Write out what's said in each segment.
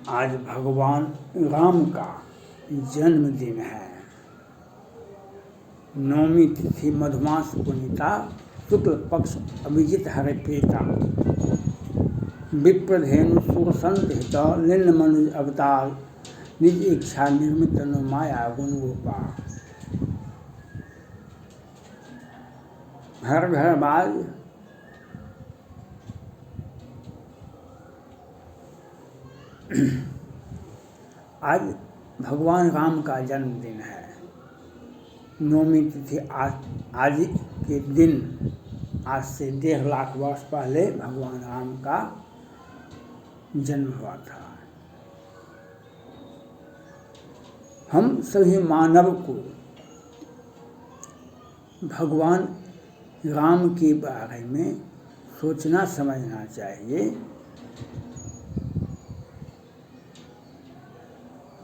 आज भगवान राम का जन्मदिन है। नवमी तिथि मधुमास पुनीता, शुक्ल पक्ष अभिजित हरिप्रीता। विप्रधेनु सुरसंत हित, निन्न मनुज अवतार, निज इच्छा निर्मित नु माया गुण गोपाल। घर घर बाज आज भगवान राम का जन्मदिन है। नवमी तिथि आज के दिन, आज से 1.5 लाख वर्ष पहले भगवान राम का जन्म हुआ था। हम सभी मानव को भगवान राम के बारे में सोचना समझना चाहिए।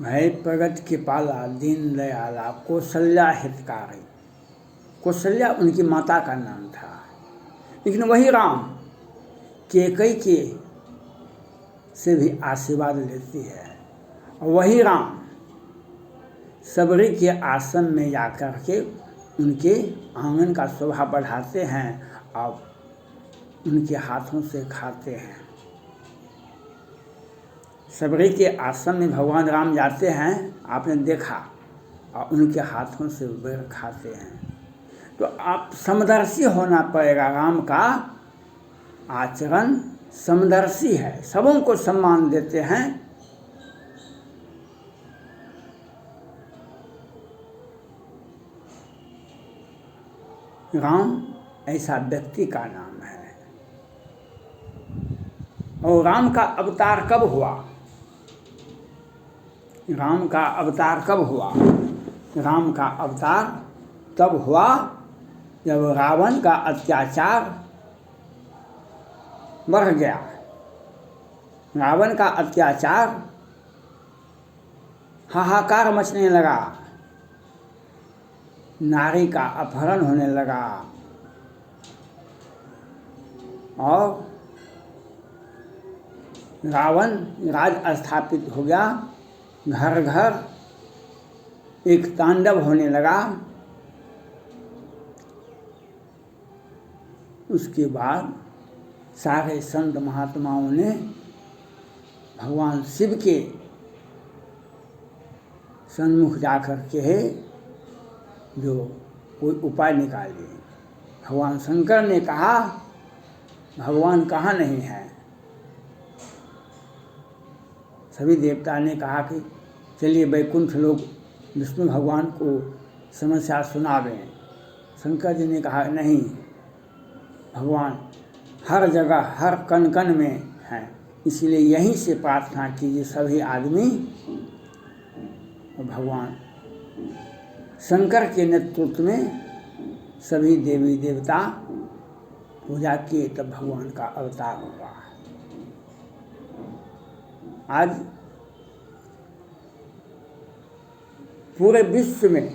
भय प्रगट कृपाला, दीन दयाला, कौशल्या हितकारी। कौशल्या उनकी माता का नाम था, लेकिन वही राम कैकेयी के से भी आशीर्वाद लेती है। और वही राम सबरी के आश्रम में जाकर के उनके आंगन का शोभा बढ़ाते हैं और उनके हाथों से खाते हैं। सबरी के आश्रम में भगवान राम जाते हैं, आपने देखा, और उनके हाथों से बेर खाते हैं। तो आप समदर्शी होना पड़ेगा। राम का आचरण समदर्शी है, सबों को सम्मान देते हैं। राम ऐसा व्यक्ति का नाम है। और राम का अवतार कब हुआ? राम का अवतार कब हुआ? राम का अवतार तब हुआ जब रावण का अत्याचार बढ़ गया। रावण का अत्याचार, हाहाकार मचने लगा, नारी का अपहरण होने लगा और रावण राज स्थापित हो गया। घर घर एक तांडव होने लगा। उसके बाद सारे संत महात्माओं ने भगवान शिव के सन्मुख जाकर के जो कोई उपाय निकाले। भगवान शंकर ने कहा भगवान कहाँ नहीं है। सभी देवता ने कहा कि चलिए वैकुंठ लोग विष्णु भगवान को समस्या सुनावें। शंकर जी ने कहा नहीं, भगवान हर जगह हर कण कण में हैं, इसलिए यहीं से प्रार्थना कीजिए सभी आदमी। भगवान शंकर के नेतृत्व में सभी देवी देवता पूजा किए, तब भगवान का अवतार हुआ। आज पूरे विश्व में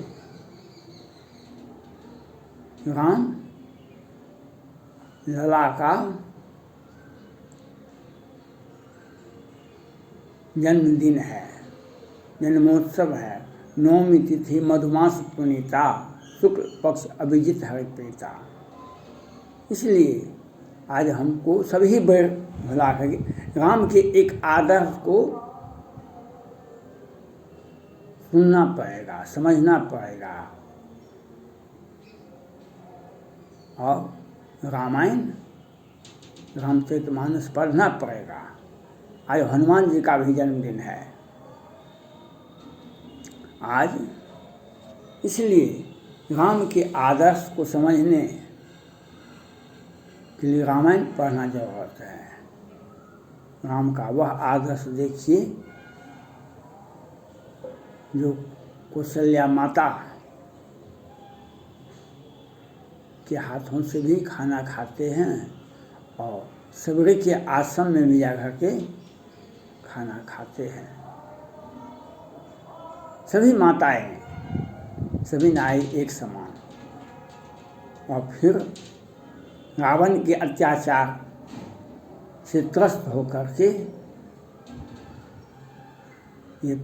राम लला का जन्मदिन है, जन्मोत्सव है। नवमी तिथि मधुमास पुनीता, शुक्ल पक्ष अभिजित हरिप्रीता। इसलिए आज हमको सभी बेर भुला करके राम के एक आदर्श को सुनना पड़ेगा, समझना पड़ेगा और रामायण रामचरितमानस पढ़ना पड़ेगा। आज हनुमान जी का भी जन्मदिन है आज, इसलिए राम के आदर्श को समझने के लिए रामायण पढ़ना जरूरत है। राम का वह आदर्श देखिए जो कौशल्या माता के हाथों से भी खाना खाते हैं और सबरी के आश्रम में भी जाकर के खाना खाते हैं। सभी माताएं, सभी नारी एक समान। और फिर रावण के अत्याचार से त्रस्त होकर के ये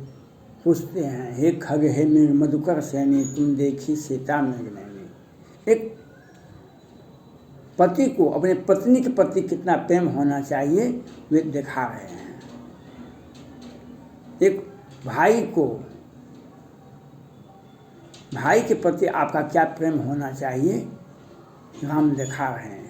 पूछते हैं, हे खग हे मृग मधुकर सैनी तुम देखी सीता मृग नैनी। एक पति को अपने पत्नी के प्रति कितना प्रेम होना चाहिए वे दिखा रहे हैं। एक भाई को भाई के प्रति आपका क्या प्रेम होना चाहिए राम दिखा रहे हैं।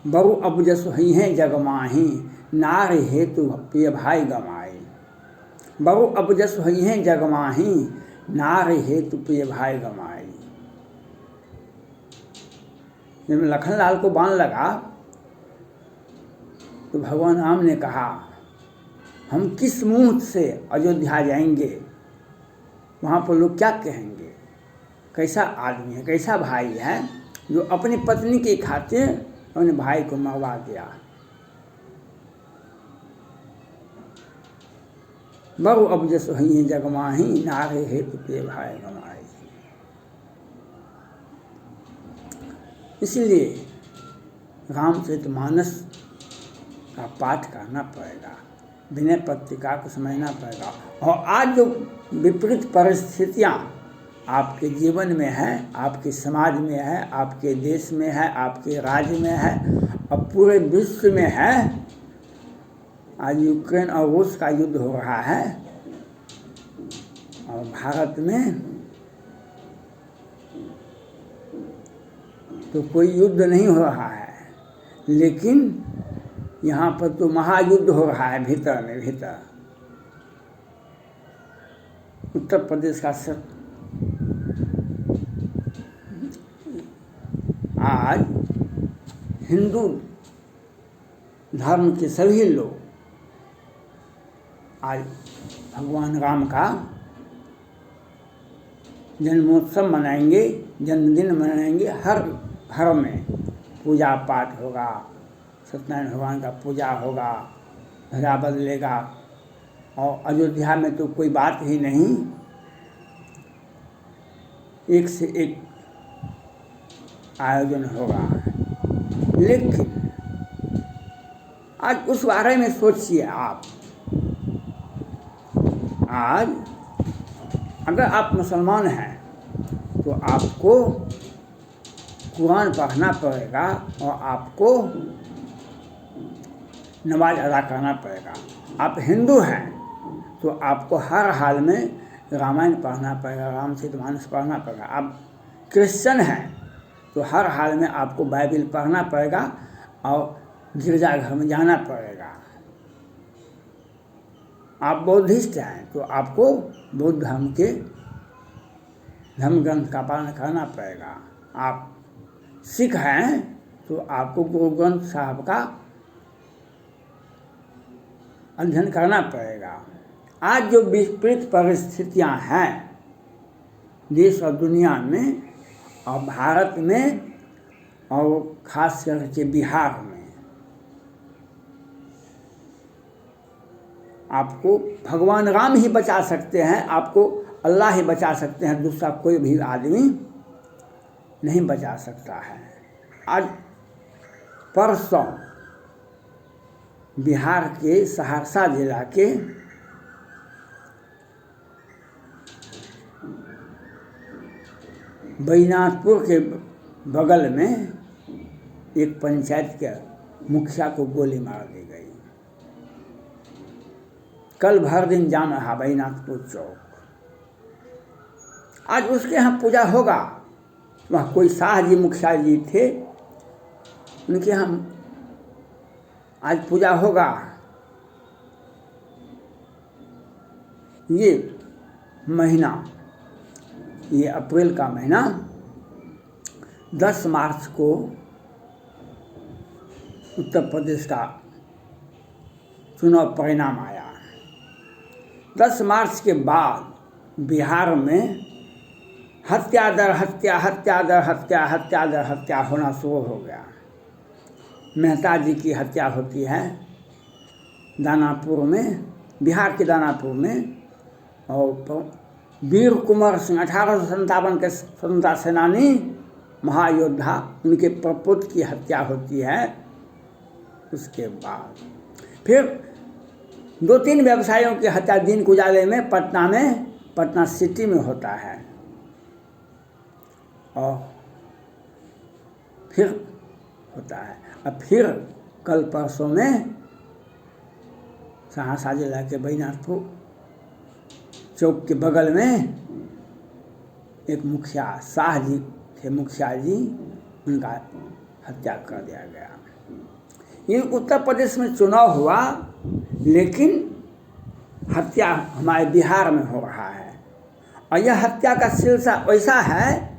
बहु अब जस ही हैं जग माही नार हेतु प्रिय भाई गमाए। बहु अब जस ही हैं जग माही नार हेतु प्रिय भाई गमाए। जब लखनलाल को बाण लगा तो भगवान राम ने कहा, हम किस मुंह से अयोध्या जाएंगे, वहाँ पर लोग क्या कहेंगे, कैसा आदमी है, कैसा भाई है जो अपनी पत्नी के खातिर अपने भाई को मरवा दिया। बहु अब जस ही जगमाही नारे हेतु प्रिय भाई गमाए। इसलिए रामचरितमानस का पाठ करना पड़ेगा, विनय पत्रिका को समझना पड़ेगा। और आज जो विपरीत परिस्थितियाँ आपके जीवन में है, आपके समाज में है, आपके देश में है, आपके राज्य में है और पूरे विश्व में है। आज यूक्रेन और रूस का युद्ध हो रहा है और भारत में तो कोई युद्ध नहीं हो रहा है, लेकिन यहाँ पर तो महायुद्ध हो रहा है भीतर में भीतर। उत्तर प्रदेश का आज हिंदू धर्म के सभी लोग आज भगवान राम का जन्मोत्सव मनाएंगे, जन्मदिन मनाएंगे। हर घर में पूजा पाठ होगा, सत्यनारायण भगवान का पूजा होगा, ध्वजा बदलेगा। और अयोध्या में तो कोई बात ही नहीं, एक से एक आयोजन होगा। लेकिन आज उस बारे में सोचिए आप। आज अगर आप मुसलमान हैं तो आपको कुरान पढ़ना पड़ेगा और आपको नमाज अदा करना पड़ेगा। आप हिंदू हैं तो आपको हर हाल में रामायण पढ़ना पड़ेगा, रामचरितमानस पढ़ना पड़ेगा। आप क्रिश्चियन हैं तो हर हाल में आपको बाइबल पढ़ना पड़ेगा और गिरजाघर में जाना पड़ेगा। आप बौद्धिस्ट हैं तो आपको बौद्ध धर्म के धर्म ग्रंथ का पालन करना पड़ेगा। आप सिख हैं तो आपको गुरु ग्रंथ साहब का अध्ययन करना पड़ेगा। आज जो विपरीत परिस्थितियां हैं देश और दुनिया में और भारत में और खास करके बिहार में, आपको भगवान राम ही बचा सकते हैं, आपको अल्लाह ही बचा सकते हैं, दूसरा कोई भी आदमी नहीं बचा सकता है। आज परसों बिहार के सहरसा जिला के बैनाथपुर के बगल में एक पंचायत के मुखिया को गोली मार दी गई। कल भर दिन जाम रहा बैनाथपुर चौक। आज उसके यहाँ पूजा होगा। वहाँ कोई शाह जी मुखिया जी थे, उनके यहाँ आज पूजा होगा। ये महीना, ये अप्रैल का महीना 10 मार्च को उत्तर प्रदेश का चुनाव परिणाम आया। 10 मार्च के बाद बिहार में हत्या दर हत्या, हत्या दर हत्या, हत्या दर हत्या होना शुरू हो गया। मेहता जी की हत्या होती है दानापुर में, बिहार के दानापुर में। और वीर कुंवर सिंह 1857 के स्वतंत्रता सेनानी महायोद्धा उनके प्रपुत्र की हत्या होती है। उसके बाद फिर 2-3 व्यवसायियों की हत्या दिन उजाले में पटना सिटी में होता है। और फिर होता है, अब फिर कल परसों में सहरसा जिला के बैजनाथपुर चौक के बगल में एक मुखिया शाह जी थे, मुखिया जी, उनका हत्या कर दिया गया। ये उत्तर प्रदेश में चुनाव हुआ, लेकिन हत्या हमारे बिहार में हो रहा है। और यह हत्या का सिलसिला ऐसा है,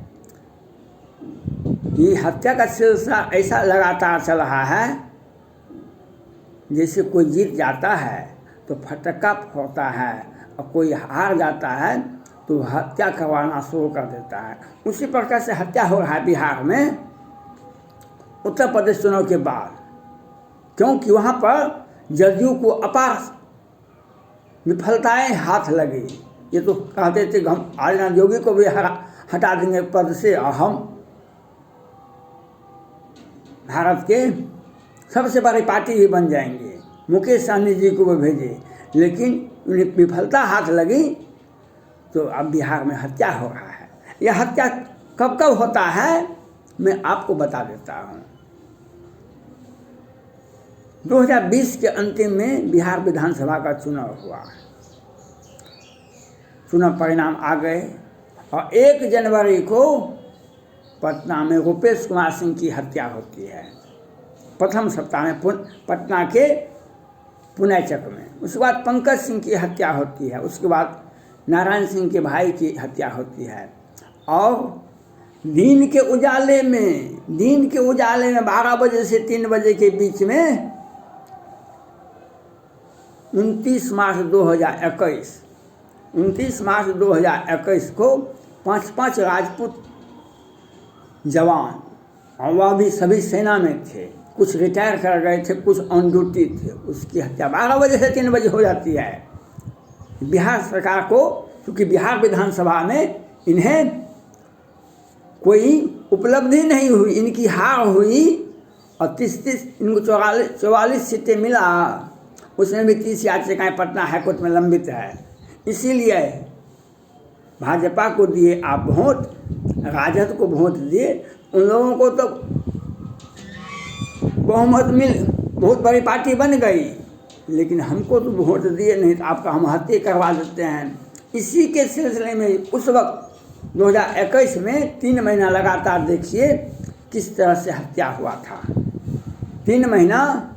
ये हत्या का सिलसिला ऐसा लगातार चल रहा है, जैसे कोई जीत जाता है तो फटक्का फोड़ता है और कोई हार जाता है तो हत्या करवाना शुरू कर देता है। उसी प्रकार से हत्या हो रहा है बिहार में उत्तर प्रदेश चुनाव के बाद, क्योंकि वहाँ पर जदयू को अपार विफलताएं हाथ लगी। ये तो कहते थे हम आदिनाथ योगी को भी हटा देंगे पद से और हम भारत के सबसे बड़ी पार्टी ही बन जाएंगे, मुकेश सहनी जी को वो भेजे, लेकिन उन्हें विफलता हाथ लगी तो अब बिहार में हत्या हो रहा है। यह हत्या कब कब होता है मैं आपको बता देता हूँ। 2020 के अंतिम में बिहार विधानसभा का चुनाव हुआ, चुनाव परिणाम आ गए और 1 जनवरी को पटना में रूपेश कुमार सिंह की हत्या होती है, प्रथम सप्ताह में पटना के पुनैचक में। उसके बाद पंकज सिंह की हत्या होती है, उसके बाद नारायण सिंह के भाई की हत्या होती है। और दिन के उजाले में 12 बजे से 3 बजे के बीच में 29 मार्च 2021 को 5 राजपूत जवान, और वह भी सभी सेना में थे, कुछ रिटायर कर गए थे, कुछ ऑन ड्यूटी थे, उसकी हत्या 12 बजे से 3 बजे हो जाती है। बिहार सरकार को, क्योंकि बिहार विधानसभा में इन्हें कोई उपलब्धि नहीं हुई, इनकी हार हुई और 30 इनको 44 सीटें मिला, उसमें भी 30 याचिकाएँ पटना हाईकोर्ट में लंबित है। इसीलिए भाजपा को दिए आप वोट, राजद को वोट दिए, उन लोगों को तो बहुमत मिल, बहुत बड़ी पार्टी बन गई, लेकिन हमको तो वोट दिए नहीं, तो आपका हम हत्या करवा देते हैं। इसी के सिलसिले में उस वक्त 2021 में 3 महीना लगातार देखिए किस तरह से हत्या हुआ था। 3 महीना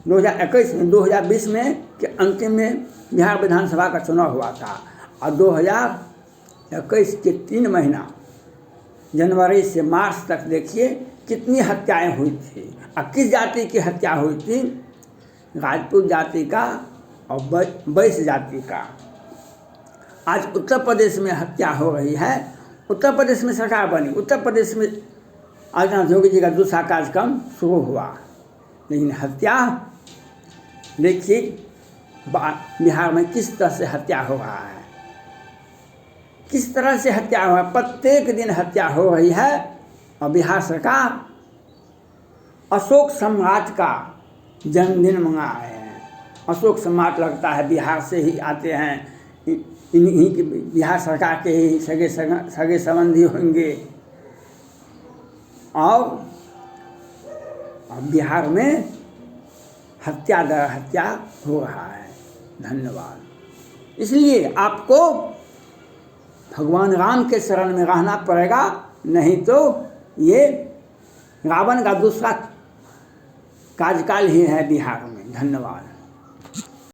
2021 में, 2020 में के अंतिम में बिहार विधानसभा का चुनाव हुआ था, और 2021 के 3 महीना जनवरी से मार्च तक देखिए कितनी हत्याएं हुई थी। और किस जाति की हत्या हुई थी? राजपूत जाति का और वैश्य जाति का। आज उत्तर प्रदेश में हत्या हो रही है, उत्तर प्रदेश में सरकार बनी, उत्तर प्रदेश में आदिनाथ योगी जी का दूसरा कार्यक्रम शुरू हुआ, लेकिन हत्या देखिए बिहार में किस तरह से हत्या हो रहा है, किस तरह से हत्या हो रहा है। प्रत्येक दिन हत्या हो रही है। और बिहार सरकार अशोक सम्राट का जन्मदिन मना रहे हैं। अशोक सम्राट लगता है बिहार से ही आते हैं, इन्हीं के बिहार सरकार के ही सगे संबंधी होंगे। और बिहार में हत्या दर हत्या हो रहा है। धन्यवाद। इसलिए आपको भगवान राम के शरण में रहना पड़ेगा, नहीं तो ये रावण का दूसरा कार्यकाल ही है बिहार में। धन्यवाद।